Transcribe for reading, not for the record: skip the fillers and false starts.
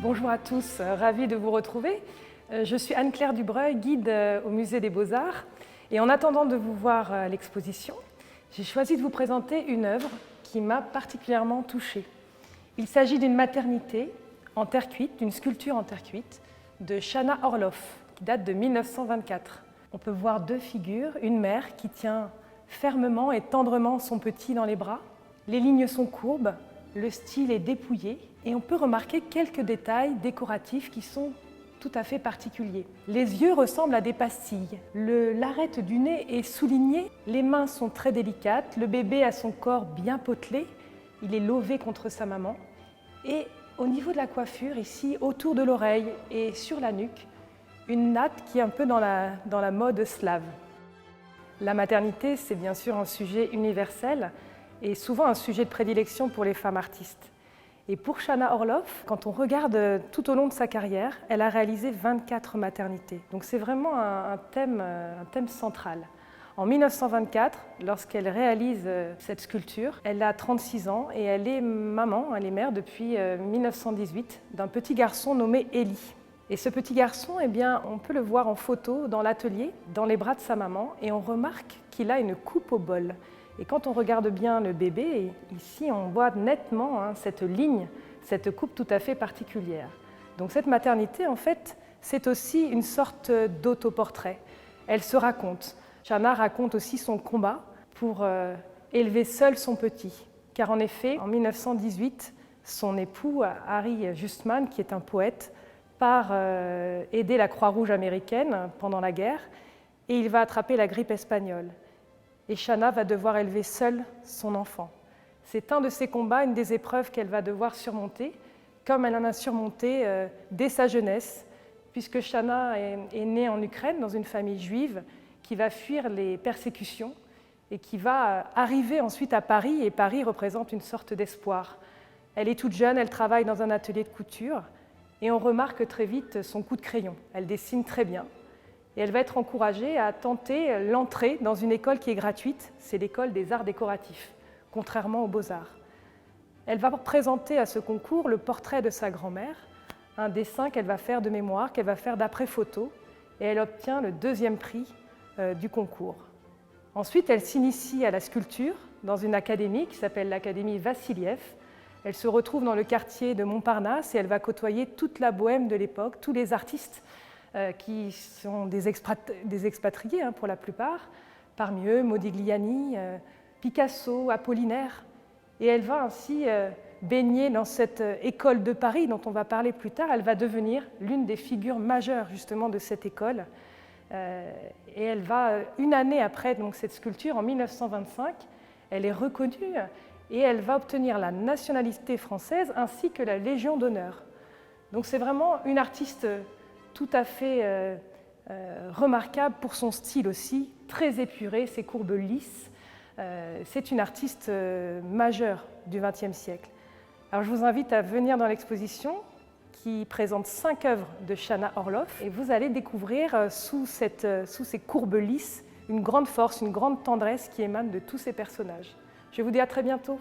Bonjour à tous, ravie de vous retrouver. Je suis Anne-Claire Dubreuil, guide au Musée des Beaux-Arts. Et en attendant de vous voir à l'exposition, j'ai choisi de vous présenter une œuvre qui m'a particulièrement touchée. Il s'agit d'une maternité en terre cuite, d'une sculpture en terre cuite de Shana Orloff, qui date de 1924. On peut voir deux figures, une mère qui tient fermement et tendrement son petit dans les bras. Les lignes sont courbes, le style est dépouillé et on peut remarquer quelques détails décoratifs qui sont tout à fait particuliers. Les yeux ressemblent à des pastilles, l'arête du nez est soulignée, les mains sont très délicates, le bébé a son corps bien potelé, il est lové contre sa maman et au niveau de la coiffure, ici, autour de l'oreille et sur la nuque, une natte qui est un peu dans la mode slave. La maternité, c'est bien sûr un sujet universel et souvent un sujet de prédilection pour les femmes artistes. Et pour Shana Orloff, quand on regarde tout au long de sa carrière, elle a réalisé 24 maternités. Donc c'est vraiment un thème central. En 1924, lorsqu'elle réalise cette sculpture, elle a 36 ans et elle est maman, elle est mère depuis 1918 d'un petit garçon nommé Eli. Et ce petit garçon, eh bien, on peut le voir en photo dans l'atelier, dans les bras de sa maman, et on remarque qu'il a une coupe au bol. Et quand on regarde bien le bébé, ici on voit nettement cette ligne, cette coupe tout à fait particulière. Donc cette maternité, en fait, c'est aussi une sorte d'autoportrait. Elle se raconte. Shana raconte aussi son combat pour élever seule son petit. Car en effet, en 1918, son époux, Harry Justman, qui est un poète, part aider la Croix-Rouge américaine pendant la guerre et il va attraper la grippe espagnole. Et Shana va devoir élever seule son enfant. C'est un de ses combats, une des épreuves qu'elle va devoir surmonter, comme elle en a surmonté dès sa jeunesse, puisque Shana est née en Ukraine, dans une famille juive, qui va fuir les persécutions et qui va arriver ensuite à Paris, et Paris représente une sorte d'espoir. Elle est toute jeune, elle travaille dans un atelier de couture, et on remarque très vite son coup de crayon. Elle dessine très bien. Et elle va être encouragée à tenter l'entrée dans une école qui est gratuite, c'est l'école des arts décoratifs, contrairement aux beaux-arts. Elle va présenter à ce concours le portrait de sa grand-mère, un dessin qu'elle va faire de mémoire, qu'elle va faire d'après photo, et elle obtient le 2e prix du concours. Ensuite, elle s'initie à la sculpture dans une académie qui s'appelle l'Académie Vassiliev. Elle se retrouve dans le quartier de Montparnasse et elle va côtoyer toute la bohème de l'époque, tous les artistes qui sont des expatriés pour la plupart, parmi eux Modigliani, Picasso, Apollinaire. Et elle va ainsi baigner dans cette école de Paris dont on va parler plus tard. Elle va devenir l'une des figures majeures justement de cette école. Et elle va, une année après donc, cette sculpture, en 1925, elle est reconnue et elle va obtenir la nationalité française ainsi que la Légion d'honneur. Donc c'est vraiment une artiste tout à fait remarquable pour son style aussi, très épuré, ses courbes lisses. C'est une artiste majeure du XXe siècle. Alors je vous invite à venir dans l'exposition qui présente 5 œuvres de Shana Orloff et vous allez découvrir sous ces courbes lisses une grande force, une grande tendresse qui émane de tous ces personnages. Je vous dis à très bientôt.